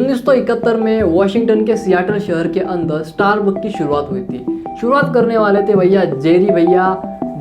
1971 में वॉशिंगटन के सियाटल शहर के अंदर स्टारबक्स की शुरुआत हुई थी। शुरुआत करने वाले थे भैया जेरी भैया,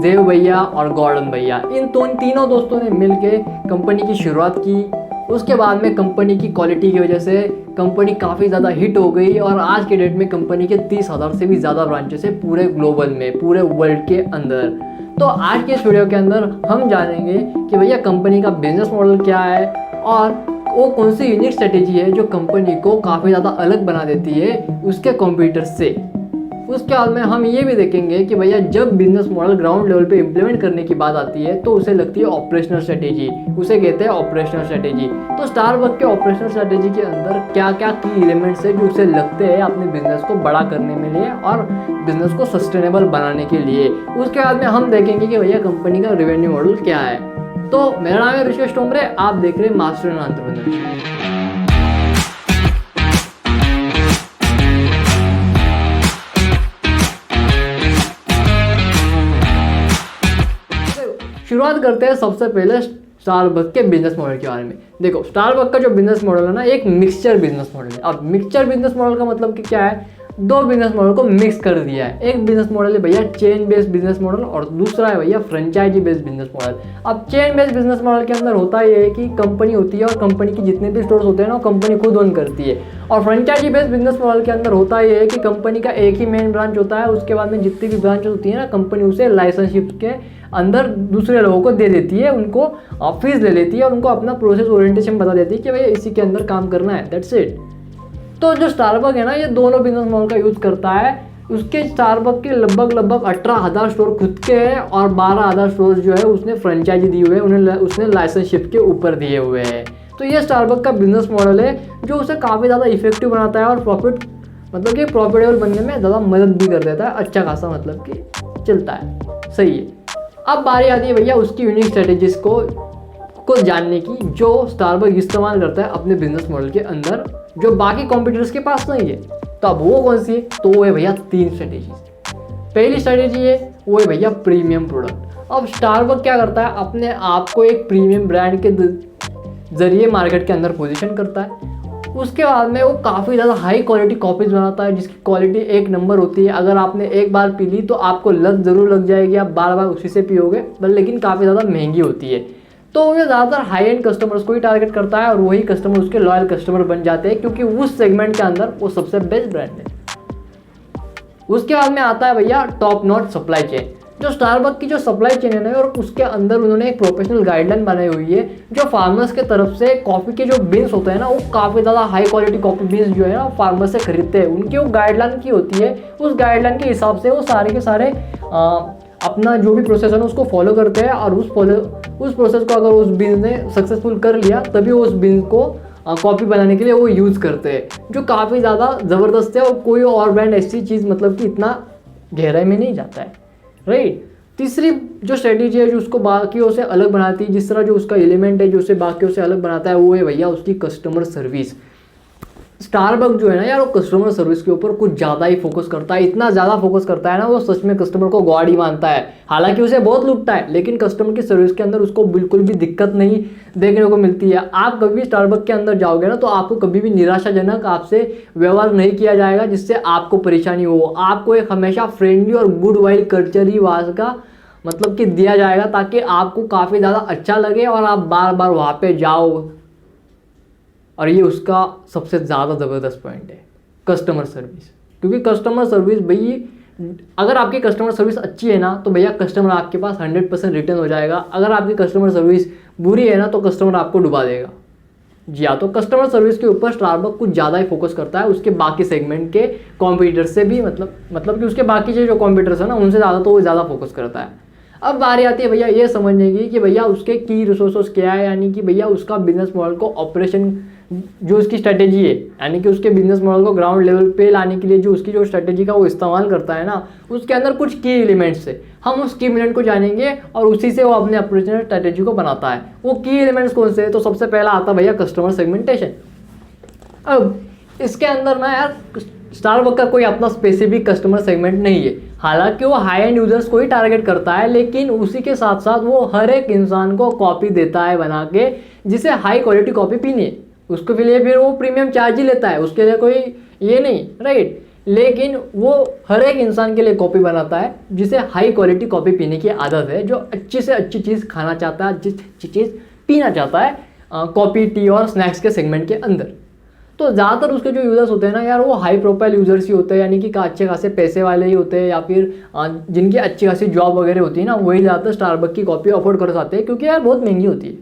देव भैया और गॉर्डन भैया। इन तीनों दोस्तों ने मिलके कंपनी की शुरुआत की। उसके बाद में कंपनी की क्वालिटी की वजह से कंपनी काफ़ी ज़्यादा हिट हो गई और आज के डेट में कंपनी के 30,000 से भी ज़्यादा ब्रांचेस है पूरे ग्लोबल में, पूरे वर्ल्ड के अंदर। तो आज के इस वीडियो के अंदर हम जानेंगे कि भैया कंपनी का बिजनेस मॉडल क्या है और वो कौन सी यूनिक स्ट्रेटेजी है जो कंपनी को काफ़ी ज़्यादा अलग बना देती है उसके कॉम्पिटिटर्स से। उसके बाद में हम ये भी देखेंगे कि भैया जब बिजनेस मॉडल ग्राउंड लेवल पे इम्प्लीमेंट करने की बात आती है तो उसे लगती है ऑपरेशनल स्ट्रेटेजी, उसे कहते हैं ऑपरेशनल स्ट्रेटेजी। तो स्टारबक्स के ऑपरेशनल स्ट्रेटेजी के अंदर क्या क्या की एलिमेंट्स है जो उसे लगते हैं अपने बिजनेस को बड़ा करने में लिए और बिजनेस को सस्टेनेबल बनाने के लिए। उसके बाद में हम देखेंगे कि भैया कंपनी का रेवेन्यू मॉडल क्या है। तो मेरा नाम है ऋषिकेश टोमरे, आप देख रहे हैं मास्टर इन एंटरप्रेन्योरशिप। शुरुआत करते हैं सबसे पहले स्टारबक्स के बिजनेस मॉडल के बारे में। देखो स्टारबक्स का जो बिजनेस मॉडल है ना, एक मिक्सचर बिजनेस मॉडल है। अब मिक्सचर बिजनेस मॉडल का मतलब कि क्या है, दो बिजनेस मॉडल को मिक्स कर दिया है। एक बिजनेस मॉडल है भैया चेन बेस्ड बिजनेस मॉडल और दूसरा है भैया फ्रेंचाइजी बेस्ड बिजनेस मॉडल। अब चेन बेस्ड बिजनेस मॉडल के अंदर होता ये है कि कंपनी होती है और कंपनी की जितने भी स्टोर्स होते हैं ना वो कंपनी खुद ओन करती है। और फ्रेंचाइजी बेस्ड बिजनेस मॉडल के अंदर होता ये है कि कंपनी का एक ही मेन ब्रांच होता है, उसके बाद में जितनी भी ब्रांच होती है ना कंपनी उसे लाइसेंसशिप के अंदर दूसरे लोगों को दे देती है, उनको फीस ले लेती है और उनको अपना प्रोसेस ओरिएंटेशन बता देती है कि भैया इसी के अंदर काम करना है, दैट्स इट। तो जो स्टारबक्स है ना ये दोनों बिजनेस मॉडल का यूज़ करता है। उसके स्टारबक्स के लगभग 18,000 स्टोर खुद के हैं और 12,000 स्टोर जो है उसने फ्रेंचाइजी दी हुए है, उन्हें उसने लाइसेंसशिप के ऊपर दिए हुए हैं। तो ये स्टारबक्स का बिजनेस मॉडल है जो उसे काफ़ी ज़्यादा इफेक्टिव बनाता है और प्रॉफिटेबल बनने में ज़्यादा मदद भी कर देता है, अच्छा खासा मतलब कि चलता है, सही है। अब बारी आती है भैया उसकी यूनिक स्ट्रेटेजीज को जानने की जो स्टारबक्स इस्तेमाल करता है अपने बिजनेस मॉडल के अंदर, जो बाकी कॉम्पिटिटर्स के पास नहीं है। तो अब वो कौन सी है, तो वो है भैया 3 स्ट्रेटेजीज। पहली स्ट्रेटेजी है वो है भैया प्रीमियम प्रोडक्ट। अब स्टारबक्स क्या करता है, अपने आप को एक प्रीमियम ब्रांड के जरिए मार्केट के अंदर पोजीशन करता है। उसके बाद में वो काफ़ी ज़्यादा हाई क्वालिटी कॉपीज बनाता है जिसकी क्वालिटी एक नंबर होती है। अगर आपने एक बार पी ली तो आपको लत ज़रूर लग जाएगी, आप बार बार उसी से पियोगे, लेकिन काफ़ी ज़्यादा महंगी होती है। तो वो ज़्यादातर हाई एंड कस्टमर्स को ही टारगेट करता है और वही कस्टमर उसके लॉयल कस्टमर बन जाते हैं क्योंकि उस सेगमेंट के अंदर वो सबसे बेस्ट ब्रांड है। उसके बाद में आता है भैया टॉप नॉच सप्लाई चेन। जो स्टारबक्स की जो सप्लाई चेन है ना और उसके अंदर उन्होंने एक प्रोफेशनल गाइडलाइन बनाई हुई है जो फार्मर्स के तरफ से कॉफ़ी के जो बीन्स होते हैं ना वो काफ़ी ज़्यादा हाई क्वालिटी कॉफ़ी बीन्स जो है ना फार्मर्स से खरीदते हैं। उनकी वो गाइडलाइन की होती है, उस गाइडलाइन के हिसाब से वो सारे के सारे अपना जो भी प्रोसेस है ना उसको फॉलो करते हैं और उस प्रोसेस को अगर उस बीन्स ने सक्सेसफुल कर लिया तभी उस बीन्स को कॉफ़ी बनाने के लिए वो यूज़ करते हैं, जो काफ़ी ज़्यादा ज़बरदस्त है और कोई और ब्रांड ऐसी चीज़ मतलब कि इतना गहराई में नहीं जाता है, राइट। तीसरी जो स्ट्रेटेजी है जो उसको बाकियों से अलग बनाती है, जिस तरह जो उसका एलिमेंट है जो उसे बाकियों से अलग बनाता है वो है भैया उसकी कस्टमर सर्विस। स्टारबक्स जो है ना यार वो कस्टमर सर्विस के ऊपर कुछ ज़्यादा ही फोकस करता है, इतना ज़्यादा फोकस करता है ना वो सच में कस्टमर को गॉड ही मानता है। हालांकि उसे बहुत लूटता है लेकिन कस्टमर की सर्विस के अंदर उसको बिल्कुल भी दिक्कत नहीं देखने को मिलती है। आप कभी भी स्टारबक्स के अंदर जाओगे ना तो आपको कभी भी निराशाजनक आपसे व्यवहार नहीं किया जाएगा जिससे आपको परेशानी हो। आपको एक हमेशा फ्रेंडली और गुड वाइब कल्चर ही वहाँ का मतलब कि दिया जाएगा ताकि आपको काफ़ी ज़्यादा अच्छा लगे और आप बार बार वहाँ पे जाओ। और ये उसका सबसे ज़्यादा ज़बरदस्त पॉइंट है, कस्टमर सर्विस। क्योंकि कस्टमर सर्विस भैया अगर आपकी कस्टमर सर्विस अच्छी है ना तो भैया कस्टमर आपके पास 100% रिटर्न हो जाएगा। अगर आपकी कस्टमर सर्विस बुरी है ना तो कस्टमर आपको डुबा देगा। जी हाँ, तो कस्टमर सर्विस के ऊपर स्टारबक्स कुछ ज़्यादा ही फोकस करता है उसके बाकी सेगमेंट के कॉम्पिटिटर से भी, मतलब कि उसके बाकी जो कॉम्पिटिटर्स है ना उनसे ज़्यादा तो वो ज़्यादा फोकस करता है। अब बारी आती है भैया ये समझने की कि भैया उसके की रिसोर्सेस क्या है, यानी कि भैया उसका बिजनेस मॉडल को ऑपरेशन जो उसकी स्ट्रेटेजी है, यानी कि उसके बिजनेस मॉडल को ग्राउंड लेवल पे लाने के लिए जो उसकी जो स्ट्रेटेजी का वो इस्तेमाल करता है ना उसके अंदर कुछ की एलिमेंट्स है। हम उस की एलिमेंट को जानेंगे और उसी से वो अपने ऑपरेशनल स्ट्रेटेजी को बनाता है। वो की एलिमेंट्स कौन से है, तो सबसे पहला आता है भैया कस्टमर सेगमेंटेशन। अब इसके अंदर ना यार स्टारबक्स का कोई अपना स्पेसिफिक कस्टमर सेगमेंट नहीं है। हालांकि वो हाई एंड यूजर्स को ही टारगेट करता है लेकिन उसी के साथ साथ वो हर एक इंसान को कॉपी देता है बना के जिसे हाई क्वालिटी कॉपी पीनी है। उसके लिए फिर वो प्रीमियम चार्ज ही लेता है, उसके लिए कोई ये नहीं, राइट। लेकिन वो हर एक इंसान के लिए कॉफ़ी बनाता है जिसे हाई क्वालिटी कॉफ़ी पीने की आदत है, जो अच्छी से अच्छी चीज़ खाना चाहता है, अच्छी चीज़ पीना चाहता है कॉफ़ी, टी और स्नैक्स के सेगमेंट के अंदर। तो ज़्यादातर उसके जो यूज़र्स होते हैं ना यार, वो हाई प्रोफाइल यूज़र्स ही होते हैं, यानी कि अच्छे खासे पैसे वाले ही होते हैं, या फिर जिनकी अच्छी खासी जॉब वगैरह होती है ना, वही ज़्यादातर स्टारबक्स की कॉफ़ी अफोर्ड कर सकते हैं, क्योंकि यार बहुत महंगी होती है।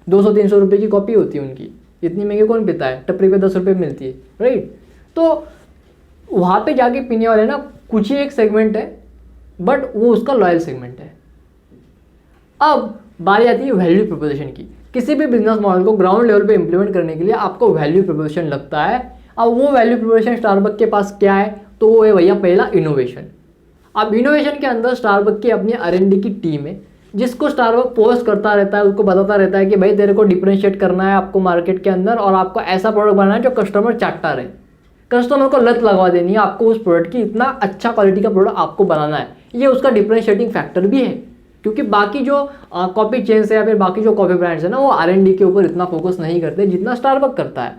200-300 रुपये की कॉफ़ी होती है उनकी, इतनी महंगी कौन पीता है, टपरी पे 10 रुपये मिलती है, राइट। तो वहाँ पे जाके पीने वाले ना कुछ ही एक सेगमेंट है, बट वो उसका लॉयल सेगमेंट है। अब बारी आती है वैल्यू प्रोपोजिशन की। किसी भी बिजनेस मॉडल को ग्राउंड लेवल पे इंप्लीमेंट करने के लिए आपको वैल्यू प्रोपोजिशन लगता है। अब वो वैल्यू प्रोपोजिशन स्टारबक्स के पास क्या है, तो वो है भैया पहला इनोवेशन। अब इनोवेशन के अंदर स्टारबक्स की अपनी R&D की टीम है, जिसको स्टारबक्स पोस्ट करता रहता है, उसको बताता रहता है कि भाई तेरे को डिफरेंशिएट करना है आपको मार्केट के अंदर, और आपको ऐसा प्रोडक्ट बनाना है जो कस्टमर चाहता रहे, कस्टमर को लत लगवा देनी है आपको उस प्रोडक्ट की, इतना अच्छा क्वालिटी का प्रोडक्ट आपको बनाना है। ये उसका डिफरेंशिएटिंग फैक्टर भी है, क्योंकि बाकी जो कॉफ़ी चेन्स है या फिर बाकी जो कॉफ़ी ब्रांड्स है ना, वो R&D के ऊपर इतना फोकस नहीं करते जितना स्टारबक्स करता है।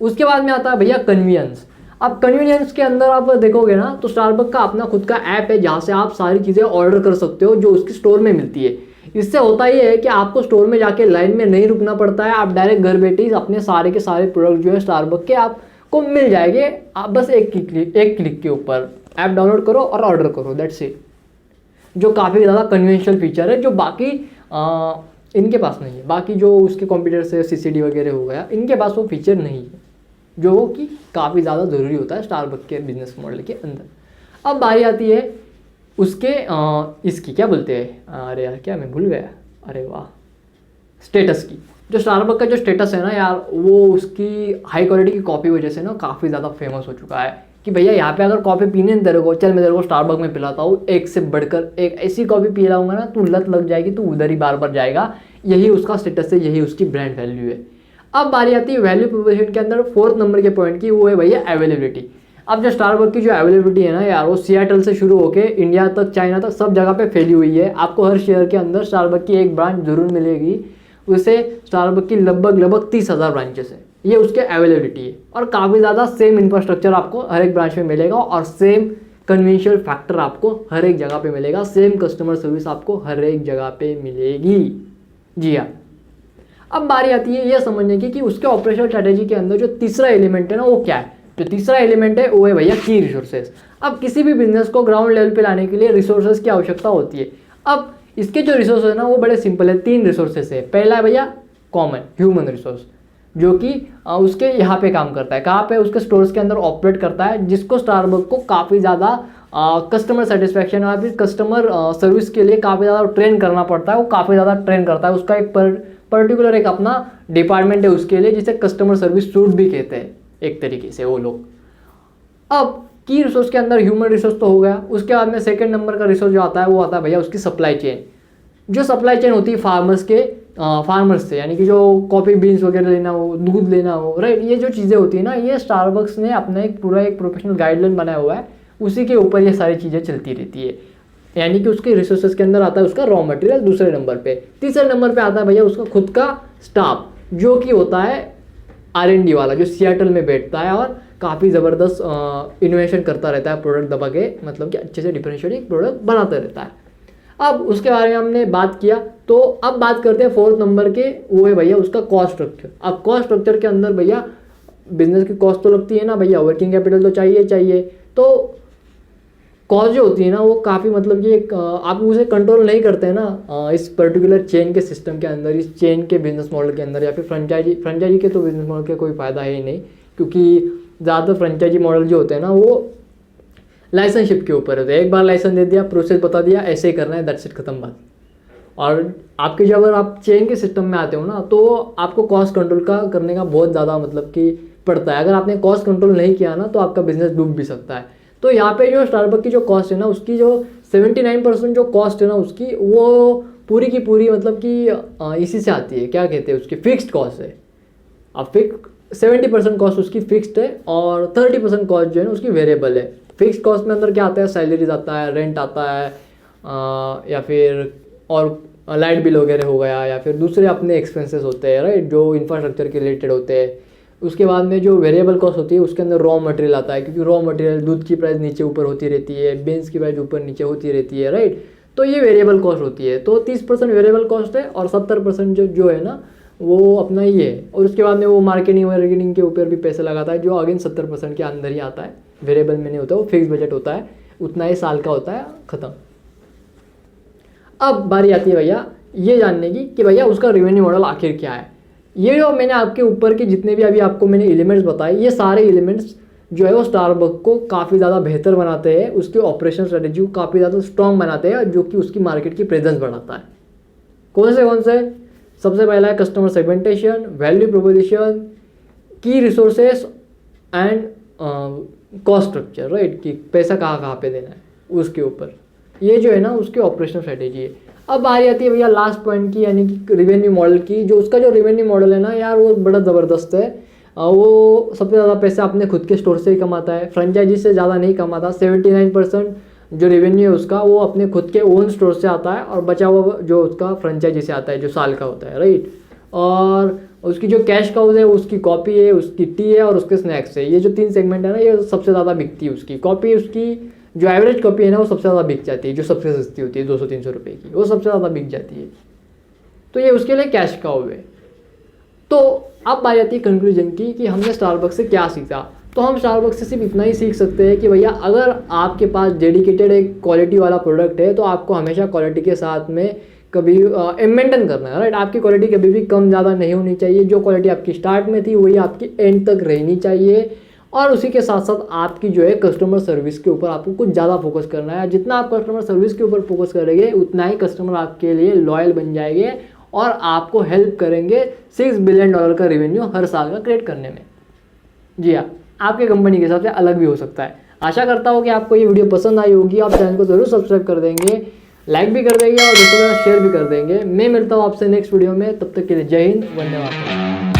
उसके बाद में आता है भैया कन्वीनियंस। अब कन्वीनियंस के अंदर आप देखोगे ना, तो स्टारबक्स का अपना खुद का ऐप है जहाँ से आप सारी चीज़ें ऑर्डर कर सकते हो जो उसकी स्टोर में मिलती है। इससे होता ये है कि आपको स्टोर में जाके लाइन में नहीं रुकना पड़ता है, आप डायरेक्ट घर बैठे ही अपने सारे के सारे प्रोडक्ट जो है स्टारबक्स के आपको मिल जाएंगे। आप बस एक क्लिक के ऊपर ऐप डाउनलोड करो और ऑर्डर करो, दैट्स इट। जो काफ़ी ज़्यादा कन्वेंशनल फीचर है, जो बाकी इनके पास नहीं है। बाकी जो उसके कंप्यूटर से CCD वगैरह हो गया, इनके पास वो फीचर नहीं है, जो कि काफ़ी ज़्यादा ज़रूरी होता है स्टारबक्स के बिजनेस मॉडल के अंदर। अब बारी आती है उसके इसकी क्या बोलते हैं, अरे यार क्या मैं भूल गया, अरे वाह, स्टेटस की। जो स्टारबक्स का जो स्टेटस है ना यार, वो उसकी हाई क्वालिटी की कॉफ़ी वजह से ना काफ़ी ज़्यादा फेमस हो चुका है कि भैया यहाँ पे अगर कॉफ़ी पीने तेरे को, चल मैं तेरे को स्टारबक्स में पिलाता हूँ, एक से बढ़कर एक ऐसी कॉफ़ी पी लाऊंगा ना, तू लत लग जाएगी, तू उधर ही बार बार जाएगा। यही उसका स्टेटस है, यही उसकी ब्रांड वैल्यू है। अब बारी आती है वैल्यू प्रोपोजिशन के अंदर 4th नंबर के पॉइंट की, वो है भैया अवेलेबिलिटी। अब जो स्टारबक्स की जो अवेलेबिलिटी है ना यार, वो सियाटल से शुरू होकर इंडिया तक, चाइना तक, सब जगह पे फैली हुई है। आपको हर शहर के अंदर स्टारबक्स की एक ब्रांच जरूर मिलेगी। उसे स्टारबक्स की लगभग 30,000 ब्रांचेस है, ये उसके अवेलेबिलिटी है। और काफ़ी ज़्यादा सेम इंफ्रास्ट्रक्चर आपको हर एक ब्रांच में मिलेगा, और सेम कन्वेंशियल फैक्टर आपको हर एक जगह पे मिलेगा, सेम कस्टमर सर्विस आपको हर एक जगह पे मिलेगी। जी हाँ। अब बारी आती है ये समझने की कि उसके ऑपरेशनल स्ट्रेटेजी के अंदर जो तीसरा एलिमेंट है ना, वो क्या है। जो तीसरा एलिमेंट है वो है भैया की रिसोर्सेज। अब किसी भी बिजनेस को ग्राउंड लेवल पे लाने के लिए रिसोर्सेज की आवश्यकता होती है। अब इसके जो रिसोर्स है ना, वो बड़े सिंपल है, 3 रिसोर्सेज है। पहला है भैया कॉमन ह्यूमन रिसोर्स, जो कि उसके यहाँ पे काम करता है, कहाँ पे, उसके स्टोर्स के अंदर ऑपरेट करता है, जिसको स्टारबक्स को काफ़ी ज़्यादा कस्टमर सेटिस्फैक्शन और फिर कस्टमर सर्विस के लिए काफ़ी ज़्यादा ट्रेन करना पड़ता है। वो काफ़ी ज़्यादा ट्रेन करता है, उसका एक पर्टिकुलर एक अपना डिपार्टमेंट है उसके लिए, जिसे कस्टमर सर्विस सूट भी कहते हैं एक तरीके से वो लोग। अब की रिसोर्स के अंदर ह्यूमन रिसोर्स तो हो गया, उसके बाद में सेकंड नंबर का रिसोर्स जो आता है वो आता है भैया उसकी सप्लाई चेन। जो सप्लाई चेन होती है फार्मर्स से, यानी कि जो कॉफ़ी बीन्स वगैरह लेना हो, दूध लेना हो, राइट, ये जो चीज़ें होती है ना, ये स्टारबक्स ने अपना एक पूरा एक प्रोफेशनल गाइडलाइन बनाया हुआ है, उसी के ऊपर ये सारी चीज़ें चलती रहती है। यानी कि उसके रिसोर्सेज के अंदर आता है उसका रॉ मटेरियल दूसरे नंबर पे। तीसरे नंबर पे आता है भैया उसका खुद का स्टाफ, जो कि होता है R&D वाला, जो सियाटल में बैठता है और काफ़ी ज़बरदस्त इनोवेशन करता रहता है, प्रोडक्ट दबा के, मतलब कि अच्छे से डिफरेंशिएटिंग प्रोडक्ट बनाता रहता है। अब उसके बारे में हमने बात किया, तो अब बात करते हैं 4th नंबर के, वो है भैया उसका कॉस्ट स्ट्रक्चर। अब कॉस्ट स्ट्रक्चर के अंदर भैया बिजनेस की कॉस्ट तो लगती है ना भैया, वर्किंग कैपिटल तो चाहिए। तो कॉस्ट जो होती है ना, वो काफ़ी मतलब कि एक आप उसे कंट्रोल नहीं करते हैं ना इस पर्टिकुलर चेन के सिस्टम के अंदर, इस चेन के बिजनेस मॉडल के अंदर, या फिर फ्रेंचाइजी के तो बिजनेस मॉडल का कोई फ़ायदा है ही नहीं, क्योंकि ज़्यादातर फ्रेंचाइजी मॉडल जो होते हैं ना, वो लाइसेंसशिप के ऊपर होते हैं। एक बार लाइसेंस दे दिया, प्रोसेस बता दिया, ऐसे ही करना है, दैट्स इट, खत्म बात। और आपके जब अगर आप चेन के सिस्टम में आते हो ना, तो आपको कॉस्ट कंट्रोल का करने का बहुत ज़्यादा मतलब कि पड़ता है। अगर आपने कॉस्ट कंट्रोल नहीं किया ना, तो आपका बिजनेस डूब भी सकता है। तो यहाँ पे जो स्टारबक्स की जो कॉस्ट है ना, उसकी जो 79% जो कॉस्ट है ना उसकी, वो पूरी की पूरी मतलब कि इसी से आती है, क्या कहते हैं, उसकी फिक्स्ड कॉस्ट है। अब 70% कॉस्ट उसकी फिक्स्ड है, और 30% कॉस्ट जो है ना उसकी वेरिएबल है। फिक्स्ड कॉस्ट में अंदर क्या आता है, सैलरीज आता है, रेंट आता है, या फिर और लाइट बिल वगैरह हो गया, या फिर दूसरे अपने एक्सपेंसेस होते हैं, राइट, जो इंफ्रास्ट्रक्चर के रिलेटेड होते हैं, उसके बाद में जो वेरिएबल कॉस्ट होती है उसके अंदर रॉ मटेरियल आता है, क्योंकि रॉ मटेरियल दूध की प्राइस नीचे ऊपर होती रहती है, बीन्स की प्राइस ऊपर नीचे होती रहती है, राइट। तो ये वेरिएबल कॉस्ट होती है। तो 30% वेरिएबल कॉस्ट है और 70% जो है ना वो अपना ये है। और उसके बाद में वो मार्केटिंग के ऊपर भी पैसे लगाता है, जो अगेन 70% के अंदर ही आता है, वेरिएबल में नहीं होता, वो फिक्स बजट होता है, उतना ही साल का होता है, ख़त्म। अब बारी आती है भैया ये जानने की कि भैया उसका रेवेन्यू मॉडल आखिर क्या है। ये जो मैंने आपके ऊपर के जितने भी अभी आपको मैंने एलिमेंट्स बताए, ये सारे एलिमेंट्स जो है वो स्टारबक्स को काफ़ी ज़्यादा बेहतर बनाते हैं, उसके ऑपरेशन स्ट्रेटेजी को काफ़ी ज़्यादा स्ट्रॉन्ग बनाते हैं, जो कि उसकी मार्केट की प्रेजेंस बढ़ाता है। कौन से? सबसे पहला है कस्टमर सेगमेंटेशन, वैल्यू प्रोपोजिशन, की resources and cost structure, right, कि पैसा कहाँ पे देना है उसके ऊपर। ये जो है ना उसकी ऑपरेशनल स्ट्रेटेजी है। अब आ जाती है भैया लास्ट पॉइंट की, यानी कि रेवेन्यू मॉडल की। जो उसका जो रेवेन्यू मॉडल है ना यार, वो बड़ा ज़बरदस्त है। वो सबसे ज़्यादा पैसा अपने खुद के स्टोर से ही कमाता है, फ्रेंचाइजी से ज़्यादा नहीं कमाता। 79% जो रेवेन्यू है उसका वो अपने खुद के ओन स्टोर से आता है, और बचा हुआ जो उसका फ्रेंचाइजी से आता है, जो साल का होता है, राइट। और उसकी जो कैश काउज है उसकी कॉफ़ी है, उसकी टी है और उसके स्नैक्स है। ये जो 3 सेगमेंट है ना, ये सबसे ज़्यादा बिकती है उसकी कॉफ़ी। उसकी जो एवरेज कॉपी है ना वो सबसे ज़्यादा बिक जाती है, जो सबसे सस्ती होती है 200-300 रुपये की, वो सबसे ज़्यादा बिक जाती है। तो ये उसके लिए कैश काउ है। तो अब आ जाती है कंक्लूजन की कि हमने स्टारबक्स से क्या सीखा। तो हम स्टारबक्स से सिर्फ इतना ही सीख सकते हैं कि भैया अगर आपके पास डेडिकेटेड एक क्वालिटी वाला प्रोडक्ट है तो आपको हमेशा क्वालिटी के साथ में कभी मेंटेन करना है, राइट। आपकी क्वालिटी कभी भी कम ज़्यादा नहीं होनी चाहिए। जो क्वालिटी आपकी स्टार्ट में थी वही आपकी एंड तक रहनी चाहिए। और उसी के साथ साथ आपकी जो है कस्टमर सर्विस के ऊपर आपको कुछ ज़्यादा फोकस करना है। जितना आप कस्टमर सर्विस के ऊपर फोकस करेंगे उतना ही कस्टमर आपके लिए लॉयल बन जाएंगे और आपको हेल्प करेंगे $6 बिलियन का रेवेन्यू हर साल का क्रिएट करने में। जी हाँ, आपके कंपनी के हिसाब से अलग भी हो सकता है। आशा करता हूँ कि आपको ये वीडियो पसंद आई होगी। आप चैनल को ज़रूर सब्सक्राइब कर देंगे, लाइक भी कर देंगे और दोस्तों के साथ शेयर भी कर देंगे। मैं मिलता हूँ आपसे नेक्स्ट वीडियो में, तब तक के लिए जय हिंद, वंदे मातरम।